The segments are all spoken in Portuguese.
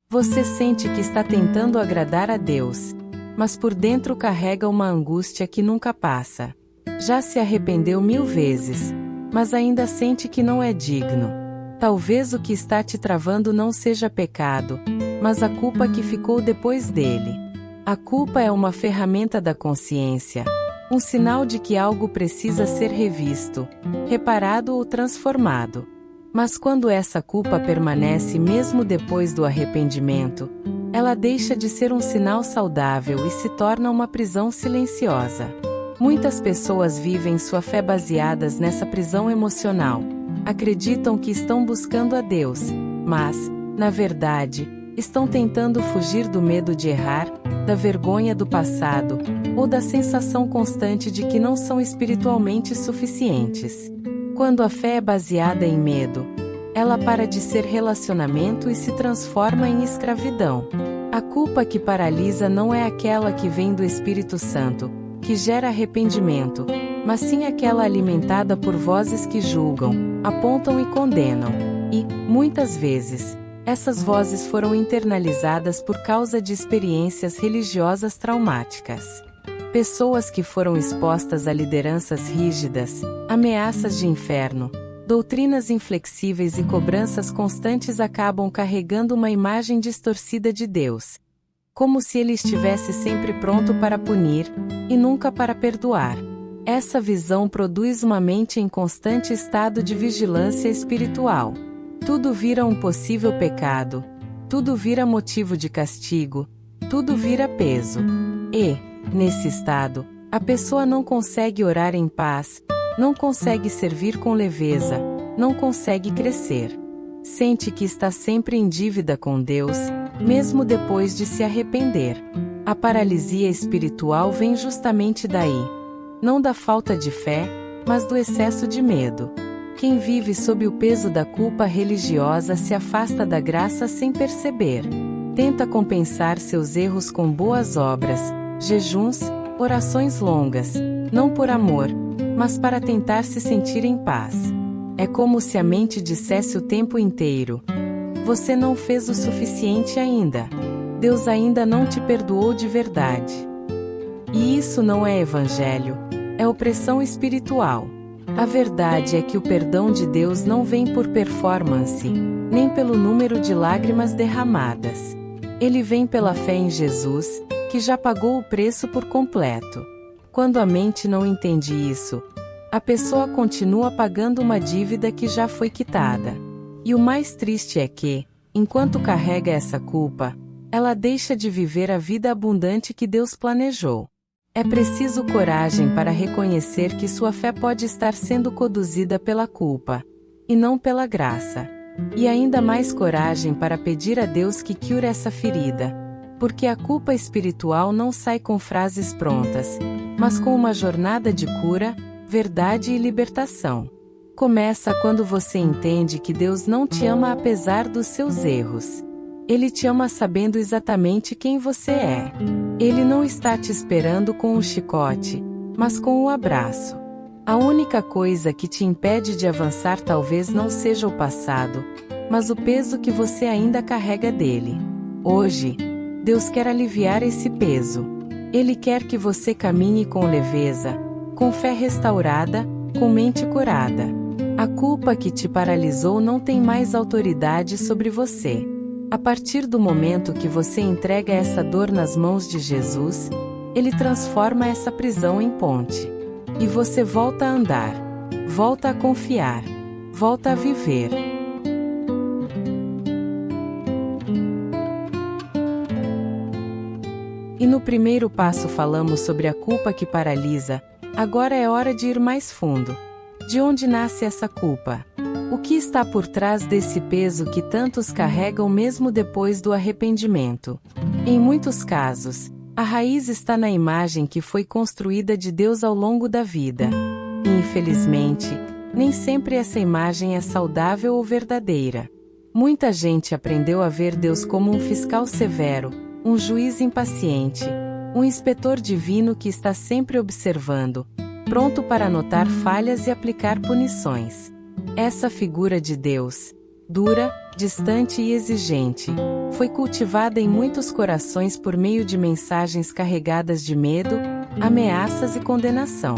Você sente que está tentando agradar a Deus, mas por dentro carrega uma angústia que nunca passa. Já se arrependeu 1000 vezes, mas ainda sente que não é digno. Talvez o que está te travando não seja pecado, mas a culpa que ficou depois dele. A culpa é uma ferramenta da consciência, um sinal de que algo precisa ser revisto, reparado ou transformado. Mas quando essa culpa permanece mesmo depois do arrependimento, ela deixa de ser um sinal saudável e se torna uma prisão silenciosa. Muitas pessoas vivem sua fé baseadas nessa prisão emocional. Acreditam que estão buscando a Deus, mas, na verdade, estão tentando fugir do medo de errar, da vergonha do passado, ou da sensação constante de que não são espiritualmente suficientes. Quando a fé é baseada em medo, ela para de ser relacionamento e se transforma em escravidão. A culpa que paralisa não é aquela que vem do Espírito Santo, que gera arrependimento, mas sim aquela alimentada por vozes que julgam, apontam e condenam. E, muitas vezes, essas vozes foram internalizadas por causa de experiências religiosas traumáticas. Pessoas que foram expostas a lideranças rígidas, ameaças de inferno, doutrinas inflexíveis e cobranças constantes acabam carregando uma imagem distorcida de Deus, como se ele estivesse sempre pronto para punir, e nunca para perdoar. Essa visão produz uma mente em constante estado de vigilância espiritual. Tudo vira um possível pecado, tudo vira motivo de castigo, tudo vira peso. E, nesse estado, a pessoa não consegue orar em paz, não consegue servir com leveza, não consegue crescer. Sente que está sempre em dívida com Deus, mesmo depois de se arrepender. A paralisia espiritual vem justamente daí. Não da falta de fé, mas do excesso de medo. Quem vive sob o peso da culpa religiosa se afasta da graça sem perceber. Tenta compensar seus erros com boas obras, jejuns, orações longas, não por amor, mas para tentar se sentir em paz. É como se a mente dissesse o tempo inteiro: você não fez o suficiente ainda. Deus ainda não te perdoou de verdade. E isso não é evangelho, é opressão espiritual. A verdade é que o perdão de Deus não vem por performance, nem pelo número de lágrimas derramadas. Ele vem pela fé em Jesus, que já pagou o preço por completo. Quando a mente não entende isso, a pessoa continua pagando uma dívida que já foi quitada. E o mais triste é que, enquanto carrega essa culpa, ela deixa de viver a vida abundante que Deus planejou. É preciso coragem para reconhecer que sua fé pode estar sendo conduzida pela culpa, e não pela graça. E ainda mais coragem para pedir a Deus que cure essa ferida, porque a culpa espiritual não sai com frases prontas, mas com uma jornada de cura, verdade e libertação. Começa quando você entende que Deus não te ama apesar dos seus erros. Ele te ama sabendo exatamente quem você é. Ele não está te esperando com um chicote, mas com um abraço. A única coisa que te impede de avançar talvez não seja o passado, mas o peso que você ainda carrega dele. Hoje, Deus quer aliviar esse peso. Ele quer que você caminhe com leveza, com fé restaurada, com mente curada. A culpa que te paralisou não tem mais autoridade sobre você. A partir do momento que você entrega essa dor nas mãos de Jesus, Ele transforma essa prisão em ponte. E você volta a andar, volta a confiar, volta a viver. E no primeiro passo falamos sobre a culpa que paralisa. Agora é hora de ir mais fundo. De onde nasce essa culpa? O que está por trás desse peso que tantos carregam mesmo depois do arrependimento? Em muitos casos, a raiz está na imagem que foi construída de Deus ao longo da vida. E infelizmente, nem sempre essa imagem é saudável ou verdadeira. Muita gente aprendeu a ver Deus como um fiscal severo, um juiz impaciente, um inspetor divino que está sempre observando, pronto para anotar falhas e aplicar punições. Essa figura de Deus, dura, distante e exigente, foi cultivada em muitos corações por meio de mensagens carregadas de medo, ameaças e condenação.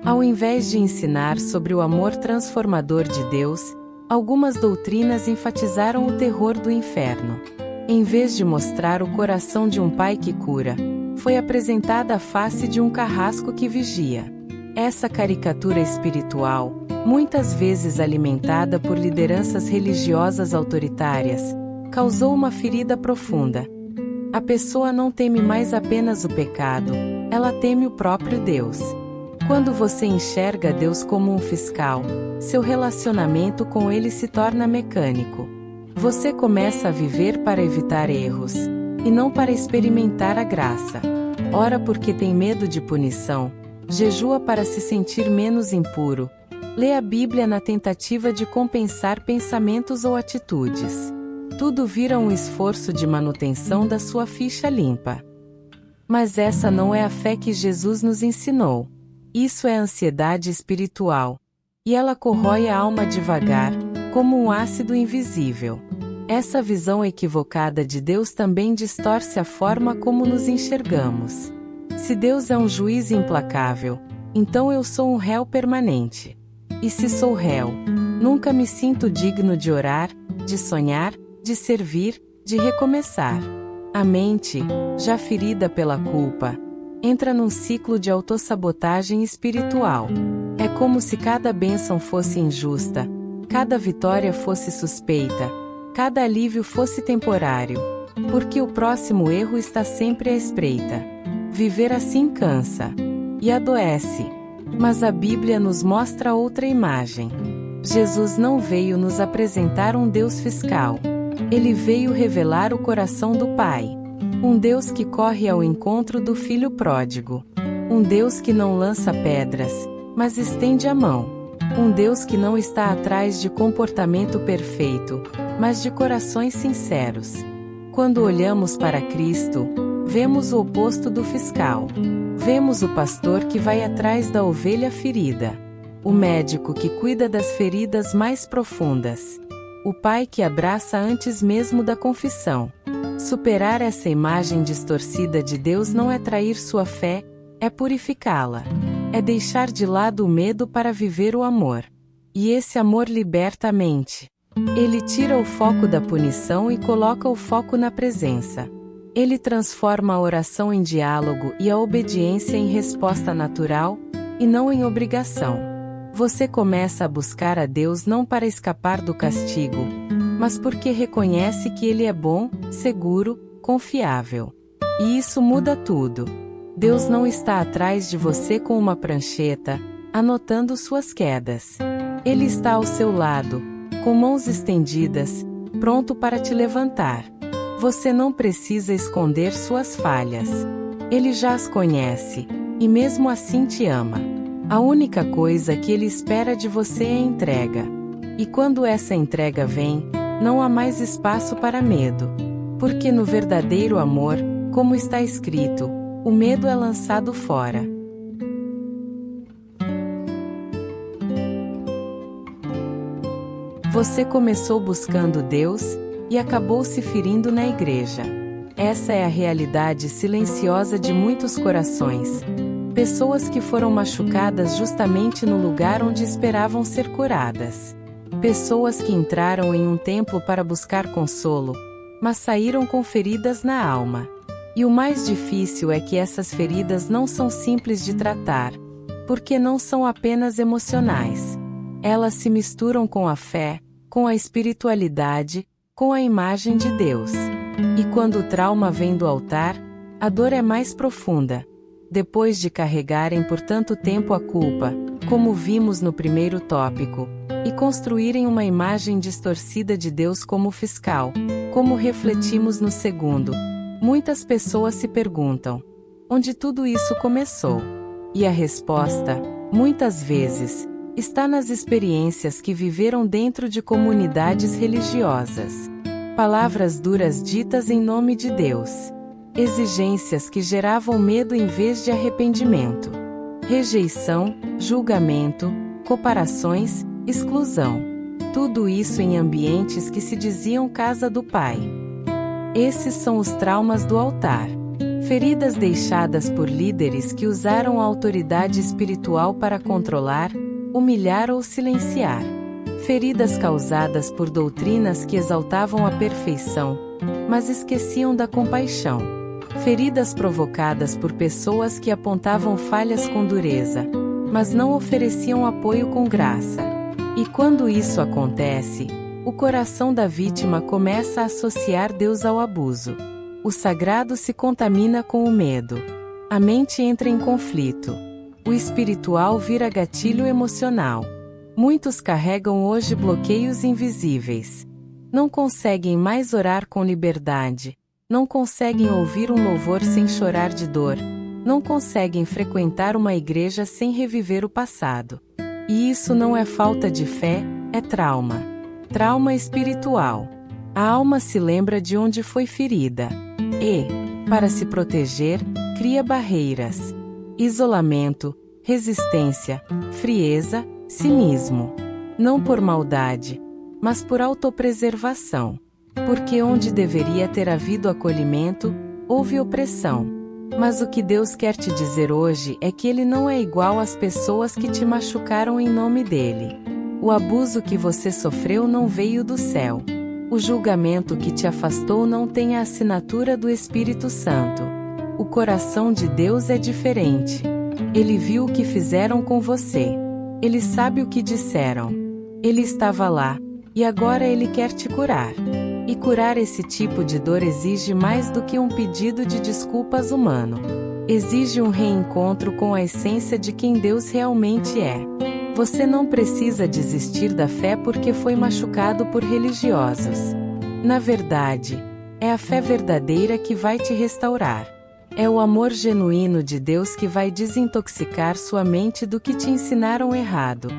Ao invés de ensinar sobre o amor transformador de Deus, algumas doutrinas enfatizaram o terror do inferno. Em vez de mostrar o coração de um pai que cura, foi apresentada a face de um carrasco que vigia. Essa caricatura espiritual, muitas vezes alimentada por lideranças religiosas autoritárias, causou uma ferida profunda. A pessoa não teme mais apenas o pecado, ela teme o próprio Deus. Quando você enxerga Deus como um fiscal, seu relacionamento com ele se torna mecânico. Você começa a viver para evitar erros, e não para experimentar a graça. Ora porque tem medo de punição, jejua para se sentir menos impuro, lê a Bíblia na tentativa de compensar pensamentos ou atitudes. Tudo vira um esforço de manutenção da sua ficha limpa. Mas essa não é a fé que Jesus nos ensinou. Isso é ansiedade espiritual. E ela corrói a alma devagar, como um ácido invisível. Essa visão equivocada de Deus também distorce a forma como nos enxergamos. Se Deus é um juiz implacável, então eu sou um réu permanente. E se sou réu, nunca me sinto digno de orar, de sonhar, de servir, de recomeçar. A mente, já ferida pela culpa, entra num ciclo de autossabotagem espiritual. É como se cada bênção fosse injusta, cada vitória fosse suspeita, cada alívio fosse temporário, porque o próximo erro está sempre à espreita. Viver assim cansa e adoece. Mas a Bíblia nos mostra outra imagem. Jesus não veio nos apresentar um Deus fiscal. Ele veio revelar o coração do Pai. Um Deus que corre ao encontro do filho pródigo. Um Deus que não lança pedras, mas estende a mão. Um Deus que não está atrás de comportamento perfeito, mas de corações sinceros. Quando olhamos para Cristo, vemos o oposto do fiscal. Vemos o pastor que vai atrás da ovelha ferida. O médico que cuida das feridas mais profundas. O pai que abraça antes mesmo da confissão. Superar essa imagem distorcida de Deus não é trair sua fé, é purificá-la. É deixar de lado o medo para viver o amor. E esse amor liberta a mente. Ele tira o foco da punição e coloca o foco na presença. Ele transforma a oração em diálogo e a obediência em resposta natural, e não em obrigação. Você começa a buscar a Deus não para escapar do castigo, mas porque reconhece que Ele é bom, seguro, confiável. E isso muda tudo. Deus não está atrás de você com uma prancheta, anotando suas quedas. Ele está ao seu lado, com mãos estendidas, pronto para te levantar. Você não precisa esconder suas falhas. Ele já as conhece, e mesmo assim te ama. A única coisa que Ele espera de você é a entrega. E quando essa entrega vem, não há mais espaço para medo. Porque no verdadeiro amor, como está escrito, o medo é lançado fora. Você começou buscando Deus, e acabou se ferindo na igreja. Essa é a realidade silenciosa de muitos corações. Pessoas que foram machucadas justamente no lugar onde esperavam ser curadas. Pessoas que entraram em um templo para buscar consolo, mas saíram com feridas na alma. E o mais difícil é que essas feridas não são simples de tratar, porque não são apenas emocionais. Elas se misturam com a fé, com a espiritualidade, com a imagem de Deus. E quando o trauma vem do altar, a dor é mais profunda. Depois de carregarem por tanto tempo a culpa, como vimos no primeiro tópico, e construírem uma imagem distorcida de Deus como fiscal, como refletimos no segundo, muitas pessoas se perguntam: onde tudo isso começou? E a resposta, muitas vezes, está nas experiências que viveram dentro de comunidades religiosas. Palavras duras ditas em nome de Deus. Exigências que geravam medo em vez de arrependimento. Rejeição, julgamento, comparações, exclusão. Tudo isso em ambientes que se diziam casa do Pai. Esses são os traumas do altar. Feridas deixadas por líderes que usaram a autoridade espiritual para controlar, humilhar ou silenciar. Feridas causadas por doutrinas que exaltavam a perfeição, mas esqueciam da compaixão. Feridas provocadas por pessoas que apontavam falhas com dureza, mas não ofereciam apoio com graça. E quando isso acontece, o coração da vítima começa a associar Deus ao abuso. O sagrado se contamina com o medo. A mente entra em conflito. O espiritual vira gatilho emocional. Muitos carregam hoje bloqueios invisíveis. Não conseguem mais orar com liberdade. Não conseguem ouvir um louvor sem chorar de dor. Não conseguem frequentar uma igreja sem reviver o passado. E isso não é falta de fé, é trauma. Trauma espiritual. A alma se lembra de onde foi ferida. E, para se proteger, cria barreiras. Isolamento, resistência, frieza, cinismo. Não por maldade, mas por autopreservação. Porque onde deveria ter havido acolhimento, houve opressão. Mas o que Deus quer te dizer hoje é que Ele não é igual às pessoas que te machucaram em nome dEle. O abuso que você sofreu não veio do céu. O julgamento que te afastou não tem a assinatura do Espírito Santo. O coração de Deus é diferente. Ele viu o que fizeram com você. Ele sabe o que disseram. Ele estava lá, e agora Ele quer te curar. E curar esse tipo de dor exige mais do que um pedido de desculpas humano. Exige um reencontro com a essência de quem Deus realmente é. Você não precisa desistir da fé porque foi machucado por religiosos. Na verdade, é a fé verdadeira que vai te restaurar. É o amor genuíno de Deus que vai desintoxicar sua mente do que te ensinaram errado.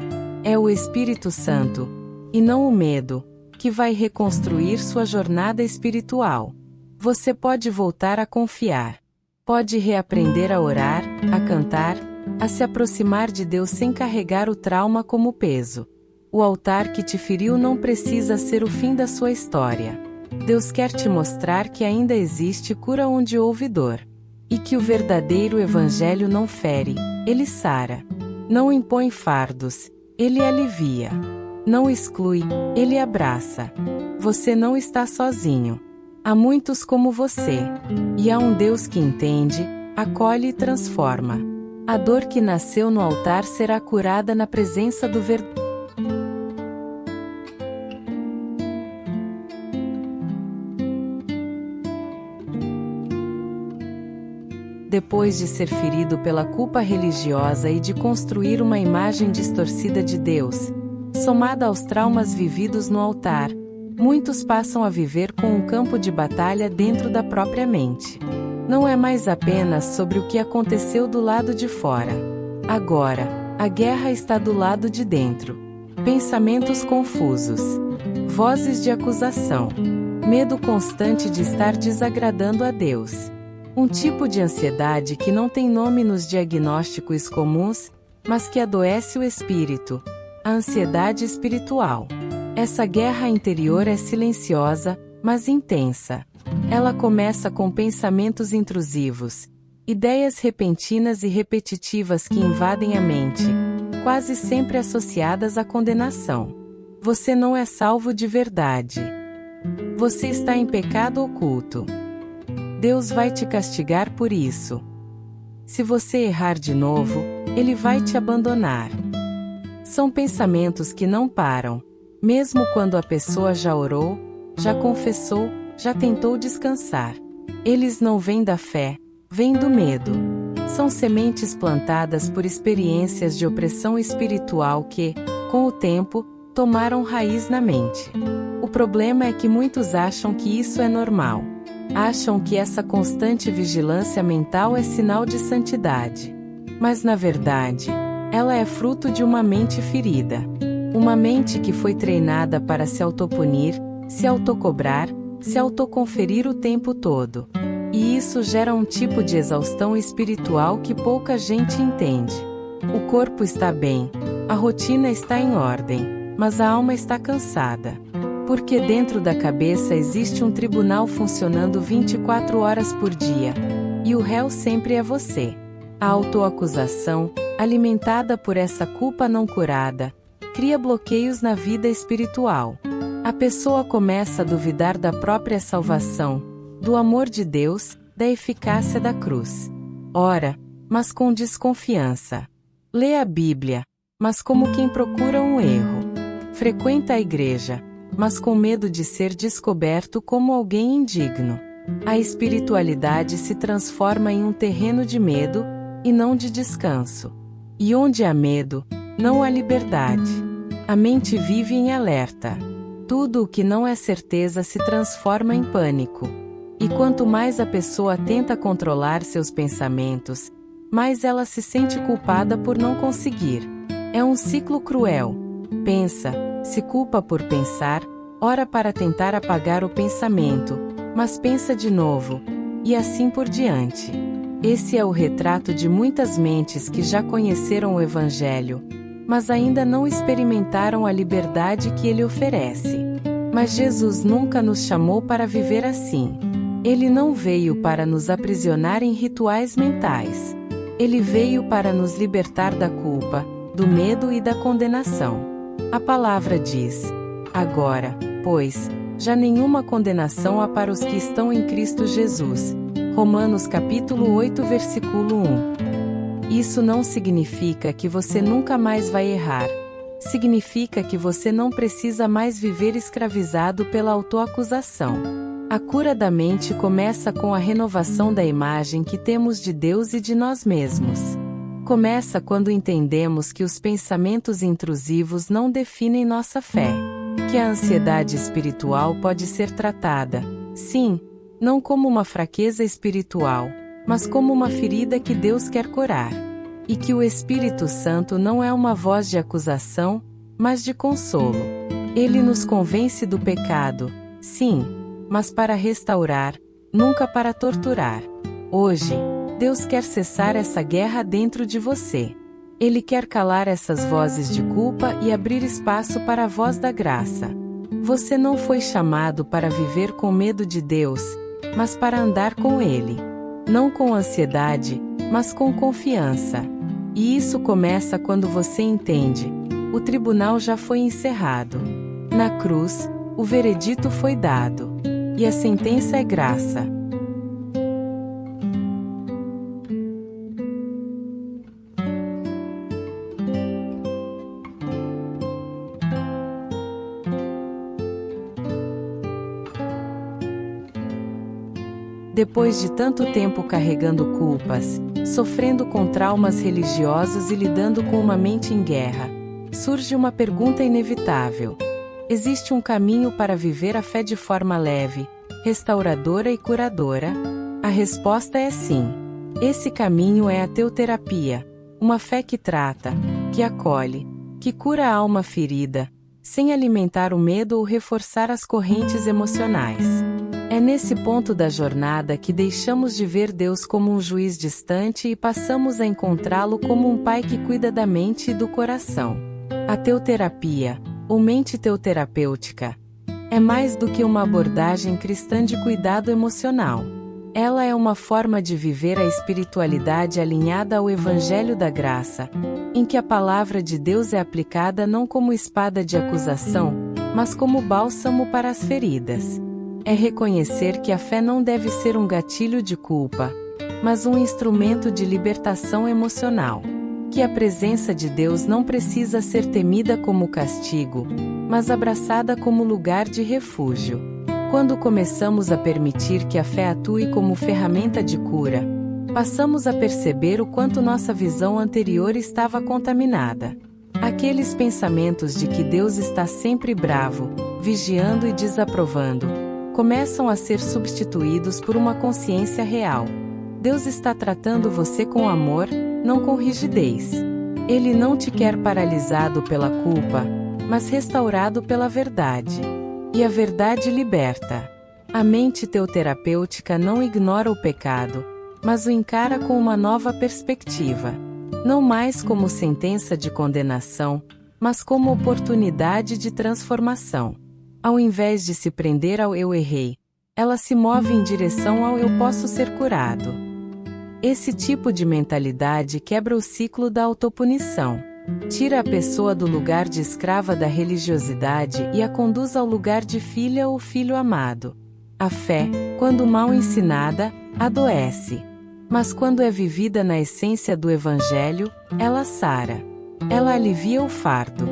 É o Espírito Santo, e não o medo, que vai reconstruir sua jornada espiritual. Você pode voltar a confiar. Pode reaprender a orar, a cantar, a se aproximar de Deus sem carregar o trauma como peso. O altar que te feriu não precisa ser o fim da sua história. Deus quer te mostrar que ainda existe cura onde houve dor. E que o verdadeiro evangelho não fere, ele sara. Não impõe fardos, ele alivia. Não exclui, ele abraça. Você não está sozinho. Há muitos como você. E há um Deus que entende, acolhe e transforma. A dor que nasceu no altar será curada na presença do verdadeiro. Depois de ser ferido pela culpa religiosa e de construir uma imagem distorcida de Deus, somada aos traumas vividos no altar, muitos passam a viver com um campo de batalha dentro da própria mente. Não é mais apenas sobre o que aconteceu do lado de fora. Agora, a guerra está do lado de dentro. Pensamentos confusos, vozes de acusação, medo constante de estar desagradando a Deus. Um tipo de ansiedade que não tem nome nos diagnósticos comuns, mas que adoece o espírito. A ansiedade espiritual. Essa guerra interior é silenciosa, mas intensa. Ela começa com pensamentos intrusivos, ideias repentinas e repetitivas que invadem a mente, quase sempre associadas à condenação. Você não é salvo de verdade. Você está em pecado oculto. Deus vai te castigar por isso. Se você errar de novo, Ele vai te abandonar. São pensamentos que não param, mesmo quando a pessoa já orou, já confessou, já tentou descansar. Eles não vêm da fé, vêm do medo. São sementes plantadas por experiências de opressão espiritual que, com o tempo, tomaram raiz na mente. O problema é que muitos acham que isso é normal. Acham que essa constante vigilância mental é sinal de santidade. Mas na verdade, ela é fruto de uma mente ferida. Uma mente que foi treinada para se autopunir, se autocobrar, se autoconferir o tempo todo. E isso gera um tipo de exaustão espiritual que pouca gente entende. O corpo está bem, a rotina está em ordem, mas a alma está cansada. Porque dentro da cabeça existe um tribunal funcionando 24 horas por dia. E o réu sempre é você. A autoacusação, alimentada por essa culpa não curada, cria bloqueios na vida espiritual. A pessoa começa a duvidar da própria salvação, do amor de Deus, da eficácia da cruz. Ora, mas com desconfiança. Lê a Bíblia, mas como quem procura um erro. Frequenta a igreja, mas com medo de ser descoberto como alguém indigno. A espiritualidade se transforma em um terreno de medo, e não de descanso. E onde há medo, não há liberdade. A mente vive em alerta. Tudo o que não é certeza se transforma em pânico. E quanto mais a pessoa tenta controlar seus pensamentos, mais ela se sente culpada por não conseguir. É um ciclo cruel. Pensa, se culpa por pensar, ora para tentar apagar o pensamento, mas pensa de novo, e assim por diante. Esse é o retrato de muitas mentes que já conheceram o Evangelho, mas ainda não experimentaram a liberdade que ele oferece. Mas Jesus nunca nos chamou para viver assim. Ele não veio para nos aprisionar em rituais mentais. Ele veio para nos libertar da culpa, do medo e da condenação. A palavra diz: agora, pois, já nenhuma condenação há para os que estão em Cristo Jesus. Romanos capítulo 8 versículo 1. Isso não significa que você nunca mais vai errar. Significa que você não precisa mais viver escravizado pela autoacusação. A cura da mente começa com a renovação da imagem que temos de Deus e de nós mesmos. Começa quando entendemos que os pensamentos intrusivos não definem nossa fé. Que a ansiedade espiritual pode ser tratada, sim, não como uma fraqueza espiritual, mas como uma ferida que Deus quer curar. E que o Espírito Santo não é uma voz de acusação, mas de consolo. Ele nos convence do pecado, sim, mas para restaurar, nunca para torturar. Hoje, Deus quer cessar essa guerra dentro de você. Ele quer calar essas vozes de culpa e abrir espaço para a voz da graça. Você não foi chamado para viver com medo de Deus, mas para andar com Ele. Não com ansiedade, mas com confiança. E isso começa quando você entende: o tribunal já foi encerrado. Na cruz, o veredito foi dado. E a sentença é graça. Depois de tanto tempo carregando culpas, sofrendo com traumas religiosos e lidando com uma mente em guerra, surge uma pergunta inevitável: existe um caminho para viver a fé de forma leve, restauradora e curadora? A resposta é sim. Esse caminho é a teoterapia, uma fé que trata, que acolhe, que cura a alma ferida, sem alimentar o medo ou reforçar as correntes emocionais. É nesse ponto da jornada que deixamos de ver Deus como um juiz distante e passamos a encontrá-lo como um pai que cuida da mente e do coração. A teoterapia, ou mente teoterapêutica, é mais do que uma abordagem cristã de cuidado emocional. Ela é uma forma de viver a espiritualidade alinhada ao Evangelho da Graça, em que a palavra de Deus é aplicada não como espada de acusação, mas como bálsamo para as feridas. É reconhecer que a fé não deve ser um gatilho de culpa, mas um instrumento de libertação emocional. Que a presença de Deus não precisa ser temida como castigo, mas abraçada como lugar de refúgio. Quando começamos a permitir que a fé atue como ferramenta de cura, passamos a perceber o quanto nossa visão anterior estava contaminada. Aqueles pensamentos de que Deus está sempre bravo, vigiando e desaprovando, começam a ser substituídos por uma consciência real. Deus está tratando você com amor, não com rigidez. Ele não te quer paralisado pela culpa, mas restaurado pela verdade. E a verdade liberta. A mente teoterapêutica não ignora o pecado, mas o encara com uma nova perspectiva. Não mais como sentença de condenação, mas como oportunidade de transformação. Ao invés de se prender ao eu errei, ela se move em direção ao eu posso ser curado. Esse tipo de mentalidade quebra o ciclo da autopunição. Tira a pessoa do lugar de escrava da religiosidade e a conduz ao lugar de filha ou filho amado. A fé, quando mal ensinada, adoece. Mas quando é vivida na essência do Evangelho, ela sara. Ela alivia o fardo.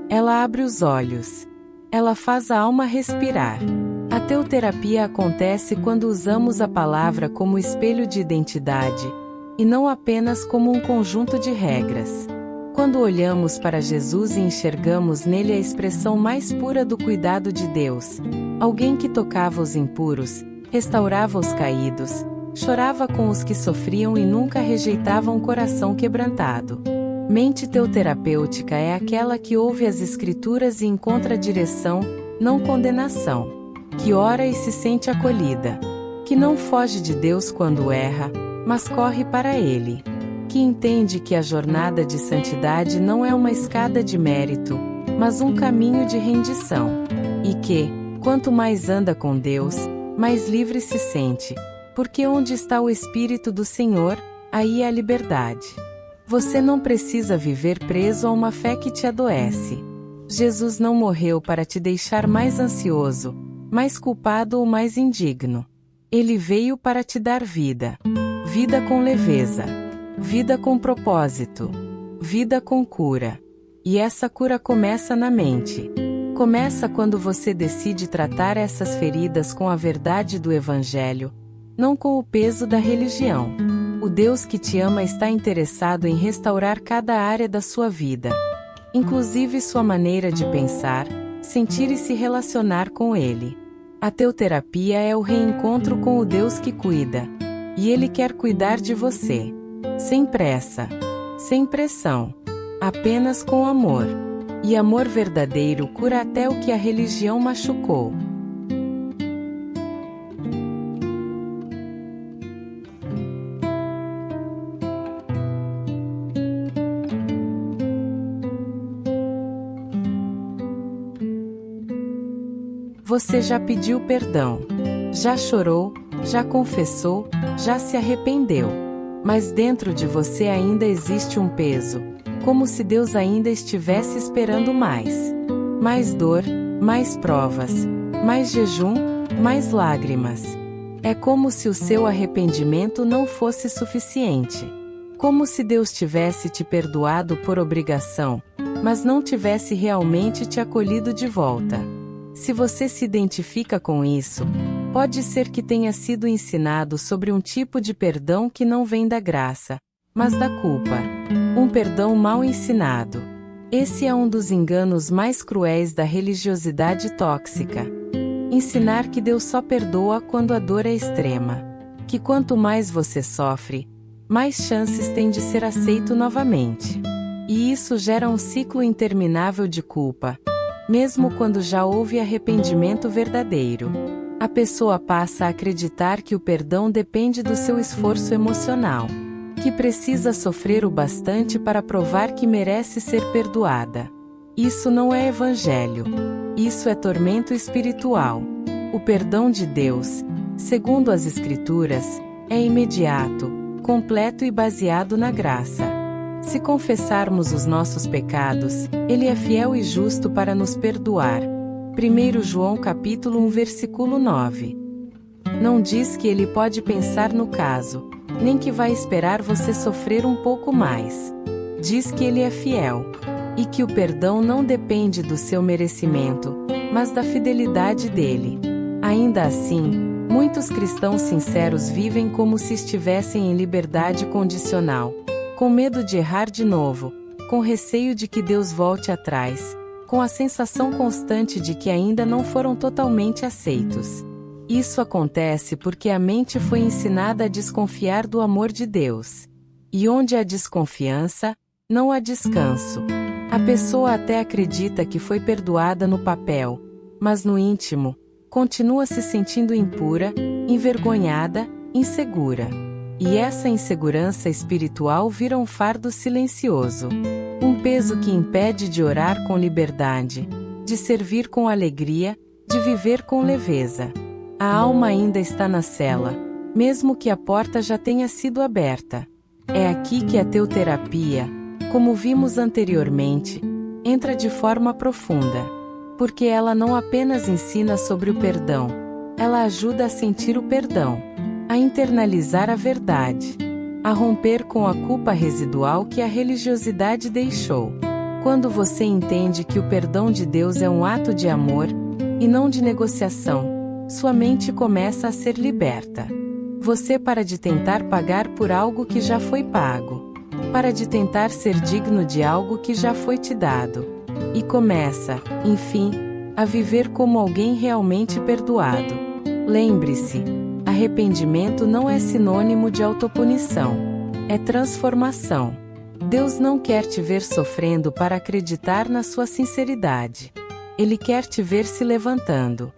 Ela abre os olhos. Ela faz a alma respirar. A teoterapia acontece quando usamos a palavra como espelho de identidade, e não apenas como um conjunto de regras. Quando olhamos para Jesus e enxergamos nele a expressão mais pura do cuidado de Deus, alguém que tocava os impuros, restaurava os caídos, chorava com os que sofriam e nunca rejeitava um coração quebrantado. Mente teoterapêutica é aquela que ouve as Escrituras e encontra direção, não condenação. Que ora e se sente acolhida. Que não foge de Deus quando erra, mas corre para Ele. Que entende que a jornada de santidade não é uma escada de mérito, mas um caminho de rendição. E que, quanto mais anda com Deus, mais livre se sente, porque onde está o Espírito do Senhor, aí há liberdade. Você não precisa viver preso a uma fé que te adoece. Jesus não morreu para te deixar mais ansioso, mais culpado ou mais indigno. Ele veio para te dar vida. Vida com leveza. Vida com propósito. Vida com cura. E essa cura começa na mente. Começa quando você decide tratar essas feridas com a verdade do Evangelho, não com o peso da religião. O Deus que te ama está interessado em restaurar cada área da sua vida, inclusive sua maneira de pensar, sentir e se relacionar com Ele. A teoterapia é o reencontro com o Deus que cuida, e Ele quer cuidar de você. Sem pressa, sem pressão, apenas com amor. E amor verdadeiro cura até o que a religião machucou. Você já pediu perdão, já chorou, já confessou, já se arrependeu. Mas dentro de você ainda existe um peso, como se Deus ainda estivesse esperando mais. Mais dor, mais provas, mais jejum, mais lágrimas. É como se o seu arrependimento não fosse suficiente. Como se Deus tivesse te perdoado por obrigação, mas não tivesse realmente te acolhido de volta. Se você se identifica com isso, pode ser que tenha sido ensinado sobre um tipo de perdão que não vem da graça, mas da culpa. Um perdão mal ensinado. Esse é um dos enganos mais cruéis da religiosidade tóxica. Ensinar que Deus só perdoa quando a dor é extrema. Que quanto mais você sofre, mais chances tem de ser aceito novamente. E isso gera um ciclo interminável de culpa. Mesmo quando já houve arrependimento verdadeiro, a pessoa passa a acreditar que o perdão depende do seu esforço emocional, que precisa sofrer o bastante para provar que merece ser perdoada. Isso não é evangelho. Isso é tormento espiritual. O perdão de Deus, segundo as Escrituras, é imediato, completo e baseado na graça. Se confessarmos os nossos pecados, Ele é fiel e justo para nos perdoar. 1 João capítulo 1 versículo 9. Não diz que Ele pode pensar no caso, nem que vai esperar você sofrer um pouco mais. Diz que Ele é fiel, e que o perdão não depende do seu merecimento, mas da fidelidade dele. Ainda assim, muitos cristãos sinceros vivem como se estivessem em liberdade condicional, com medo de errar de novo, com receio de que Deus volte atrás, com a sensação constante de que ainda não foram totalmente aceitos. Isso acontece porque a mente foi ensinada a desconfiar do amor de Deus. E onde há desconfiança, não há descanso. A pessoa até acredita que foi perdoada no papel, mas no íntimo, continua se sentindo impura, envergonhada, insegura. E essa insegurança espiritual vira um fardo silencioso. Um peso que impede de orar com liberdade, de servir com alegria, de viver com leveza. A alma ainda está na cela, mesmo que a porta já tenha sido aberta. É aqui que a teoterapia, como vimos anteriormente, entra de forma profunda. Porque ela não apenas ensina sobre o perdão, ela ajuda a sentir o perdão, a internalizar a verdade, a romper com a culpa residual que a religiosidade deixou. Quando você entende que o perdão de Deus é um ato de amor, e não de negociação, sua mente começa a ser liberta. Você para de tentar pagar por algo que já foi pago. Para de tentar ser digno de algo que já foi te dado. E começa, enfim, a viver como alguém realmente perdoado. Lembre-se, arrependimento não é sinônimo de autopunição. É transformação. Deus não quer te ver sofrendo para acreditar na sua sinceridade. Ele quer te ver se levantando,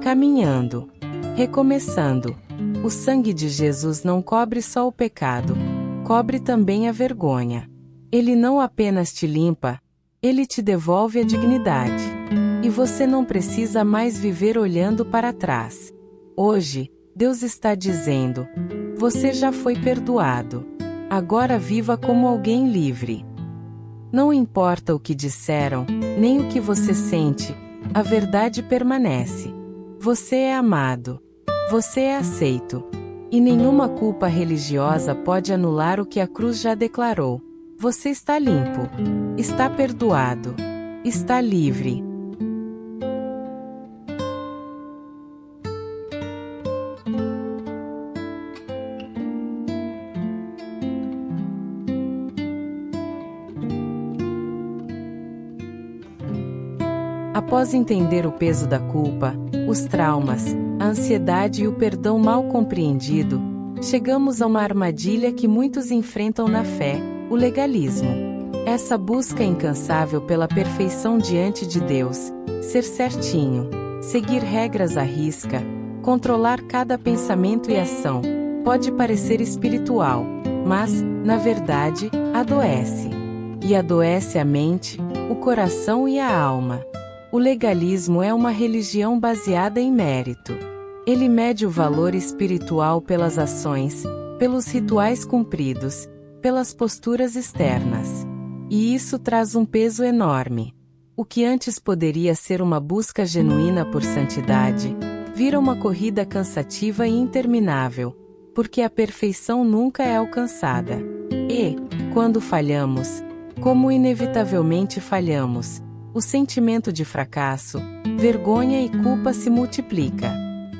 caminhando, recomeçando. O sangue de Jesus não cobre só o pecado, cobre também a vergonha. Ele não apenas te limpa, ele te devolve a dignidade. E você não precisa mais viver olhando para trás. Hoje, Deus está dizendo: você já foi perdoado. Agora viva como alguém livre. Não importa o que disseram, nem o que você sente, a verdade permanece. Você é amado. Você é aceito. E nenhuma culpa religiosa pode anular o que a cruz já declarou. Você está limpo. Está perdoado. Está livre. Após entender o peso da culpa, os traumas, a ansiedade e o perdão mal compreendido, chegamos a uma armadilha que muitos enfrentam na fé, o legalismo. Essa busca incansável pela perfeição diante de Deus, ser certinho, seguir regras à risca, controlar cada pensamento e ação, pode parecer espiritual, mas, na verdade, adoece. E adoece a mente, o coração e a alma. O legalismo é uma religião baseada em mérito. Ele mede o valor espiritual pelas ações, pelos rituais cumpridos, pelas posturas externas. E isso traz um peso enorme. O que antes poderia ser uma busca genuína por santidade, vira uma corrida cansativa e interminável, porque a perfeição nunca é alcançada. E, quando falhamos, como inevitavelmente falhamos, o sentimento de fracasso, vergonha e culpa se multiplica.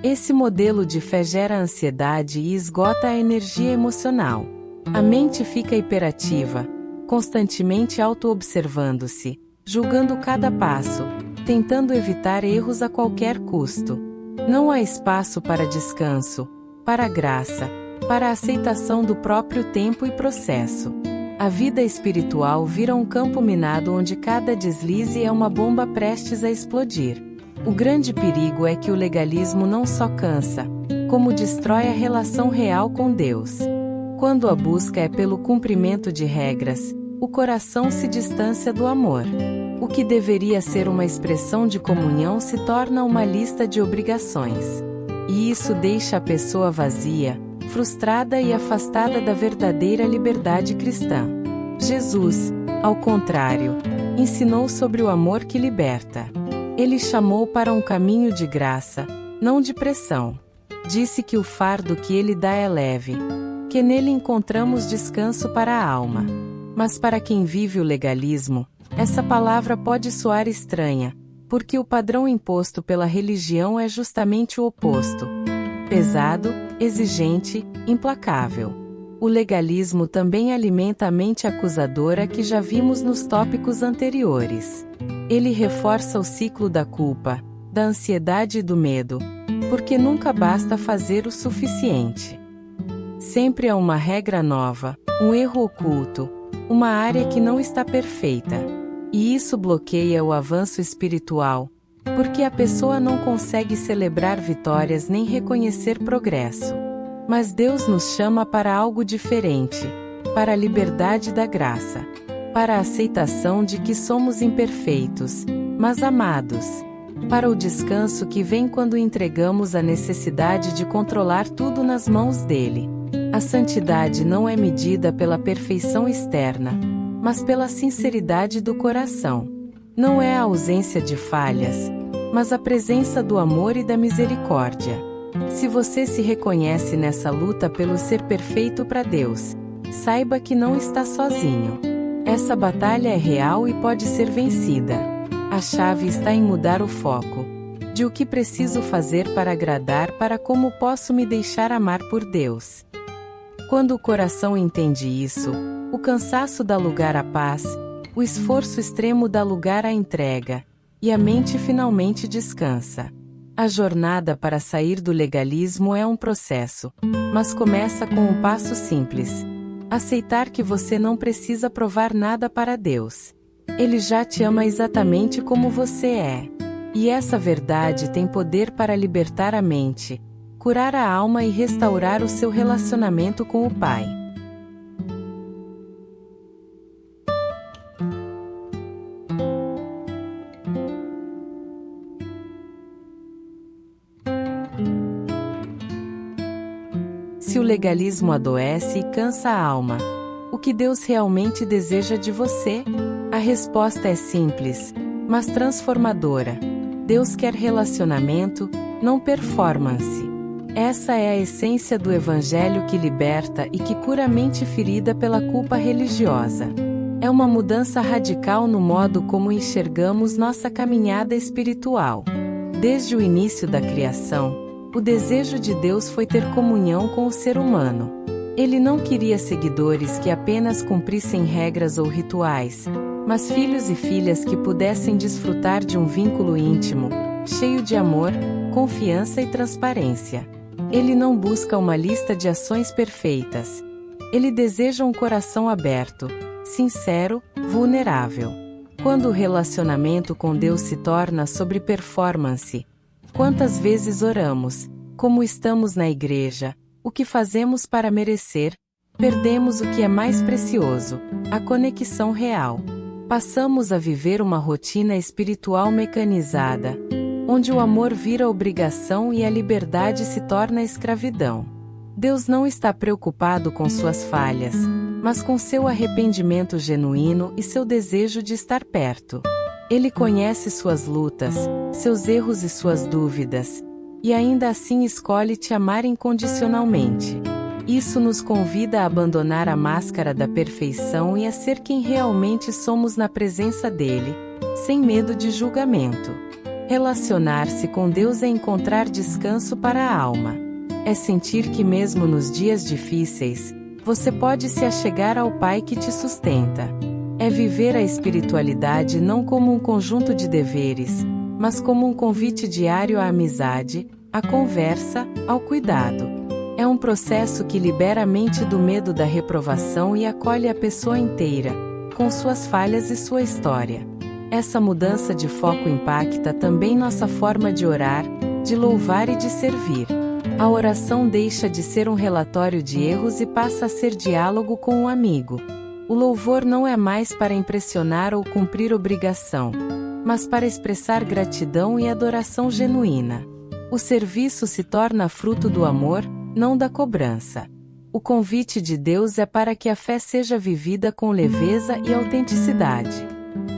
Esse modelo de fé gera ansiedade e esgota a energia emocional. A mente fica hiperativa, constantemente auto-observando-se, julgando cada passo, tentando evitar erros a qualquer custo. Não há espaço para descanso, para graça, para a aceitação do próprio tempo e processo. A vida espiritual vira um campo minado onde cada deslize é uma bomba prestes a explodir. O grande perigo é que o legalismo não só cansa, como destrói a relação real com Deus. Quando a busca é pelo cumprimento de regras, o coração se distancia do amor. O que deveria ser uma expressão de comunhão se torna uma lista de obrigações. E isso deixa a pessoa vazia, frustrada e afastada da verdadeira liberdade cristã. Jesus, ao contrário, ensinou sobre o amor que liberta. Ele chamou para um caminho de graça, não de pressão. Disse que o fardo que ele dá é leve, que nele encontramos descanso para a alma. Mas para quem vive o legalismo, essa palavra pode soar estranha, porque o padrão imposto pela religião é justamente o oposto. Pesado, exigente, implacável. O legalismo também alimenta a mente acusadora que já vimos nos tópicos anteriores. Ele reforça o ciclo da culpa, da ansiedade e do medo, porque nunca basta fazer o suficiente. Sempre há uma regra nova, um erro oculto, uma área que não está perfeita. E isso bloqueia o avanço espiritual, porque a pessoa não consegue celebrar vitórias nem reconhecer progresso. Mas Deus nos chama para algo diferente, para a liberdade da graça. para a aceitação de que somos imperfeitos, mas amados, para o descanso que vem quando entregamos a necessidade de controlar tudo nas mãos dele. A santidade não é medida pela perfeição externa, mas pela sinceridade do coração. Não é a ausência de falhas, mas a presença do amor e da misericórdia. Se você se reconhece nessa luta pelo ser perfeito para Deus, saiba que não está sozinho. Essa batalha é real e pode ser vencida. A chave está em mudar o foco de o que preciso fazer para agradar para como posso me deixar amar por Deus. Quando o coração entende isso, o cansaço dá lugar à paz, o esforço extremo dá lugar à entrega, e a mente finalmente descansa. A jornada para sair do legalismo é um processo, mas começa com um passo simples: aceitar que você não precisa provar nada para Deus. Ele já te ama exatamente como você é. E essa verdade tem poder para libertar a mente, curar a alma e restaurar o seu relacionamento com o Pai. Se o legalismo adoece e cansa a alma, o que Deus realmente deseja de você? A resposta é simples, mas transformadora. Deus quer relacionamento, não performance. Essa é a essência do Evangelho que liberta e que cura a mente ferida pela culpa religiosa. É uma mudança radical no modo como enxergamos nossa caminhada espiritual. Desde o início da criação, o desejo de Deus foi ter comunhão com o ser humano. Ele não queria seguidores que apenas cumprissem regras ou rituais, mas filhos e filhas que pudessem desfrutar de um vínculo íntimo, cheio de amor, confiança e transparência. Ele não busca uma lista de ações perfeitas. Ele deseja um coração aberto, sincero, vulnerável. Quando o relacionamento com Deus se torna sobre performance, quantas vezes oramos, como estamos na igreja, o que fazemos para merecer, perdemos o que é mais precioso, a conexão real. Passamos a viver uma rotina espiritual mecanizada, onde o amor vira obrigação e a liberdade se torna escravidão. Deus não está preocupado com suas falhas, mas com seu arrependimento genuíno e seu desejo de estar perto. Ele conhece suas lutas, seus erros e suas dúvidas, e ainda assim escolhe te amar incondicionalmente. Isso nos convida a abandonar a máscara da perfeição e a ser quem realmente somos na presença dele, sem medo de julgamento. Relacionar-se com Deus é encontrar descanso para a alma. É sentir que mesmo nos dias difíceis, você pode se achegar ao Pai que te sustenta. É viver a espiritualidade não como um conjunto de deveres, mas como um convite diário à amizade, à conversa, ao cuidado. É um processo que libera a mente do medo da reprovação e acolhe a pessoa inteira, com suas falhas e sua história. Essa mudança de foco impacta também nossa forma de orar, de louvar e de servir. A oração deixa de ser um relatório de erros e passa a ser diálogo com o amigo. O louvor não é mais para impressionar ou cumprir obrigação, mas para expressar gratidão e adoração genuína. O serviço se torna fruto do amor, não da cobrança. O convite de Deus é para que a fé seja vivida com leveza e autenticidade.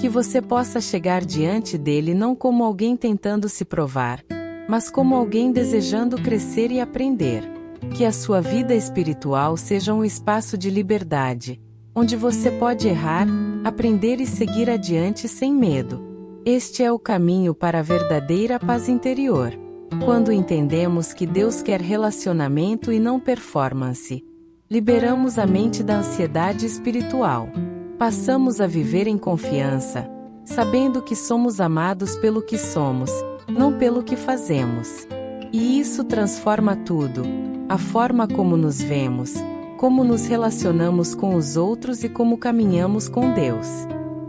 Que você possa chegar diante dele não como alguém tentando se provar, mas como alguém desejando crescer e aprender. Que a sua vida espiritual seja um espaço de liberdade, onde você pode errar, aprender e seguir adiante sem medo. Este é o caminho para a verdadeira paz interior. Quando entendemos que Deus quer relacionamento e não performance, liberamos a mente da ansiedade espiritual. Passamos a viver em confiança, sabendo que somos amados pelo que somos, não pelo que fazemos. E isso transforma tudo: a forma como nos vemos, como nos relacionamos com os outros e como caminhamos com Deus.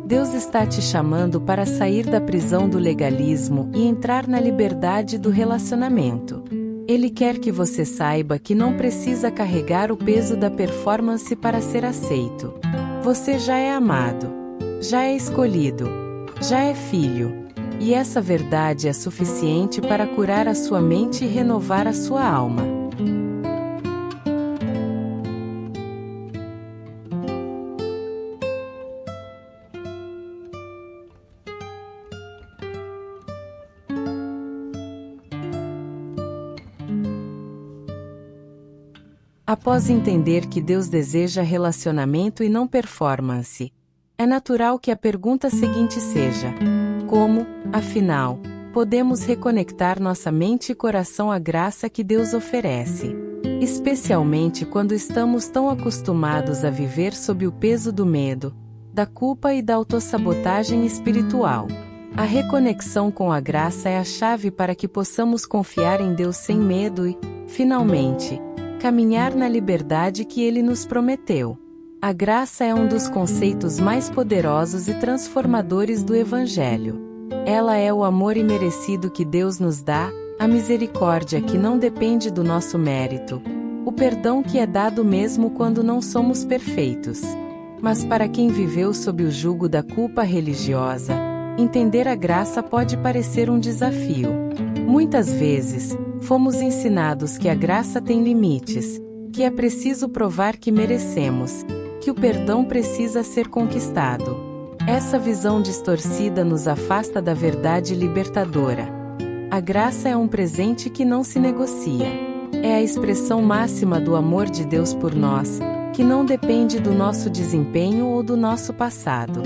Deus está te chamando para sair da prisão do legalismo e entrar na liberdade do relacionamento. Ele quer que você saiba que não precisa carregar o peso da performance para ser aceito. Você já é amado. já é escolhido, já é filho. E essa verdade é suficiente para curar a sua mente e renovar a sua alma. Após entender que Deus deseja relacionamento e não performance, é natural que a pergunta seguinte seja: como, afinal, podemos reconectar nossa mente e coração à graça que Deus oferece? Especialmente quando estamos tão acostumados a viver sob o peso do medo, da culpa e da autossabotagem espiritual. A reconexão com a graça é a chave para que possamos confiar em Deus sem medo e, finalmente, caminhar na liberdade que Ele nos prometeu. A graça é um dos conceitos mais poderosos e transformadores do Evangelho. Ela é o amor imerecido que Deus nos dá, a misericórdia que não depende do nosso mérito, o perdão que é dado mesmo quando não somos perfeitos. Mas para quem viveu sob o jugo da culpa religiosa, entender a graça pode parecer um desafio. Muitas vezes, fomos ensinados que a graça tem limites, que é preciso provar que merecemos, que o perdão precisa ser conquistado. Essa visão distorcida nos afasta da verdade libertadora. A graça é um presente que não se negocia. É a expressão máxima do amor de Deus por nós, que não depende do nosso desempenho ou do nosso passado.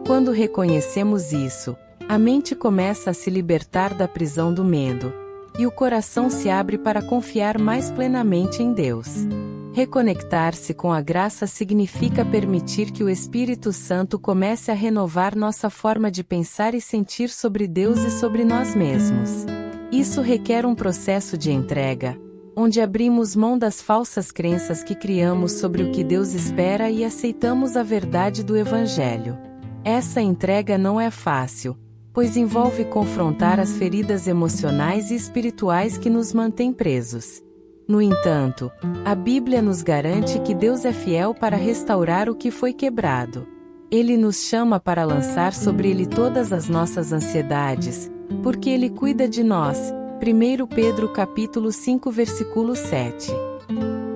Quando reconhecemos isso, a mente começa a se libertar da prisão do medo, e o coração se abre para confiar mais plenamente em Deus. Reconectar-se com a graça significa permitir que o Espírito Santo comece a renovar nossa forma de pensar e sentir sobre Deus e sobre nós mesmos. Isso requer um processo de entrega, onde abrimos mão das falsas crenças que criamos sobre o que Deus espera e aceitamos a verdade do Evangelho. Essa entrega não é fácil, pois envolve confrontar as feridas emocionais e espirituais que nos mantêm presos. No entanto, a Bíblia nos garante que Deus é fiel para restaurar o que foi quebrado. Ele nos chama para lançar sobre Ele todas as nossas ansiedades, porque Ele cuida de nós. 1 Pedro capítulo 5 versículo 7.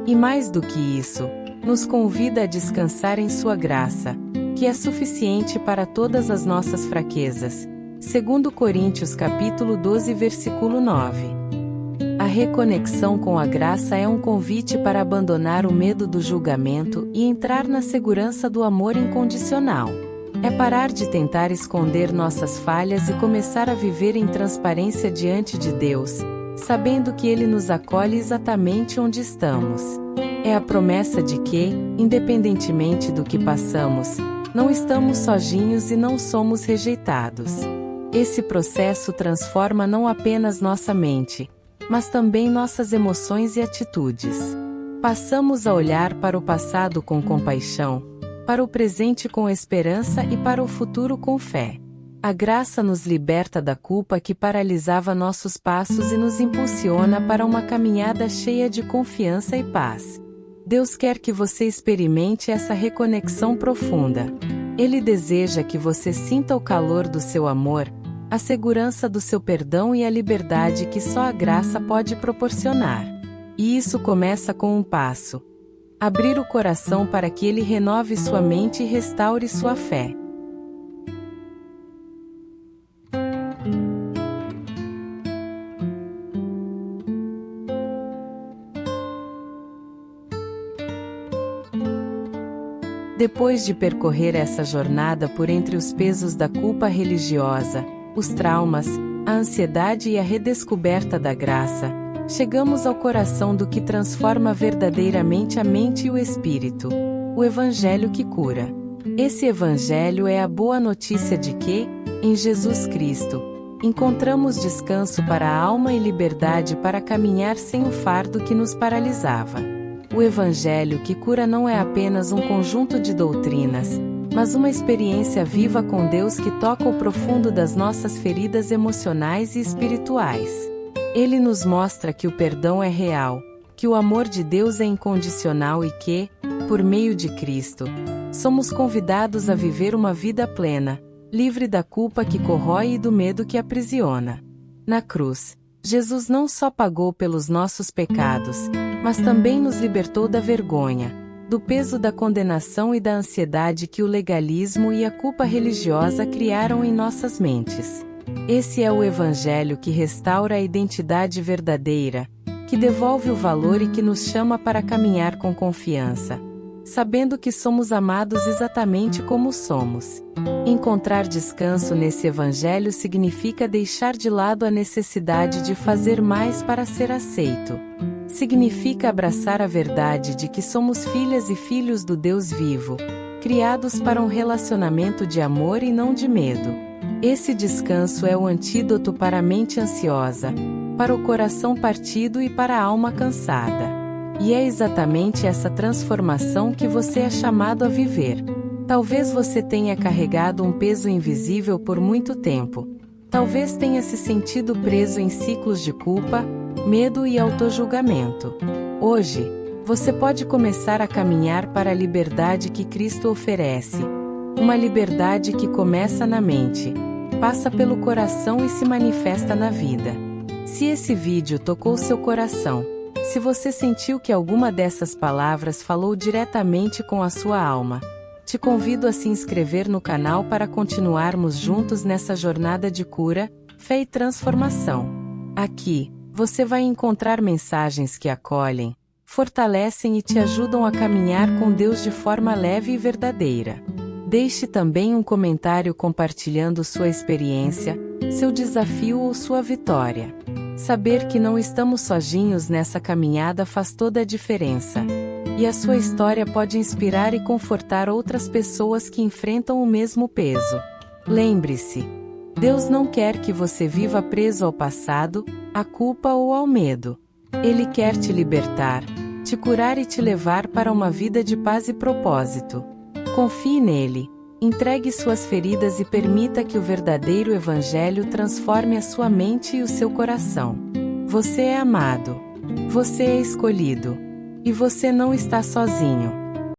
E mais do que isso, nos convida a descansar em Sua graça, que é suficiente para todas as nossas fraquezas. 2 Coríntios capítulo 12 versículo 9. A reconexão com a graça é um convite para abandonar o medo do julgamento e entrar na segurança do amor incondicional. É parar de tentar esconder nossas falhas e começar a viver em transparência diante de Deus, sabendo que Ele nos acolhe exatamente onde estamos. É a promessa de que, independentemente do que passamos, não estamos sozinhos e não somos rejeitados. Esse processo transforma não apenas nossa mente, mas também nossas emoções e atitudes. Passamos a olhar para o passado com compaixão, para o presente com esperança e para o futuro com fé. A graça nos liberta da culpa que paralisava nossos passos e nos impulsiona para uma caminhada cheia de confiança e paz. Deus quer que você experimente essa reconexão profunda. Ele deseja que você sinta o calor do seu amor, a segurança do seu perdão e a liberdade que só a graça pode proporcionar. E isso começa com um passo: abrir o coração para que Ele renove sua mente e restaure sua fé. Depois de percorrer essa jornada por entre os pesos da culpa religiosa, os traumas, a ansiedade e a redescoberta da graça, chegamos ao coração do que transforma verdadeiramente a mente e o espírito, o Evangelho que cura. Esse Evangelho é a boa notícia de que, em Jesus Cristo, encontramos descanso para a alma e liberdade para caminhar sem o fardo que nos paralisava. O Evangelho que cura não é apenas um conjunto de doutrinas, mas uma experiência viva com Deus que toca o profundo das nossas feridas emocionais e espirituais. Ele nos mostra que o perdão é real, que o amor de Deus é incondicional e que, Por meio de Cristo, somos convidados a viver uma vida plena, livre da culpa que corrói e do medo que aprisiona. Na cruz, Jesus não só pagou pelos nossos pecados, mas também nos libertou da vergonha, do peso da condenação e da ansiedade que o legalismo e a culpa religiosa criaram em nossas mentes. Esse é o Evangelho que restaura a identidade verdadeira, que devolve o valor e que nos chama para caminhar com confiança, sabendo que somos amados exatamente como somos. Encontrar descanso nesse Evangelho significa deixar de lado a necessidade de fazer mais para ser aceito. Significa abraçar a verdade de que somos filhas e filhos do Deus vivo, criados para um relacionamento de amor e não de medo. Esse descanso é o antídoto para a mente ansiosa, para o coração partido e para a alma cansada. E é exatamente essa transformação que você é chamado a viver. Talvez você tenha carregado um peso invisível por muito tempo. Talvez tenha se sentido preso em ciclos de culpa, medo e autojulgamento. Hoje, você pode começar a caminhar para a liberdade que Cristo oferece. Uma liberdade que começa na mente, passa pelo coração e se manifesta na vida. Se esse vídeo tocou seu coração, se você sentiu que alguma dessas palavras falou diretamente com a sua alma, te convido a se inscrever no canal para continuarmos juntos nessa jornada de cura, fé e transformação. Aqui, você vai encontrar mensagens que acolhem, fortalecem e te ajudam a caminhar com Deus de forma leve e verdadeira. Deixe também um comentário compartilhando sua experiência, seu desafio ou sua vitória. Saber que não estamos sozinhos nessa caminhada faz toda a diferença. E a sua história pode inspirar e confortar outras pessoas que enfrentam o mesmo peso. Lembre-se, Deus não quer que você viva preso ao passado, à culpa ou ao medo. Ele quer te libertar, te curar e te levar para uma vida de paz e propósito. Confie nele, entregue suas feridas e permita que o verdadeiro Evangelho transforme a sua mente e o seu coração. Você é amado. Você é escolhido. E você não está sozinho.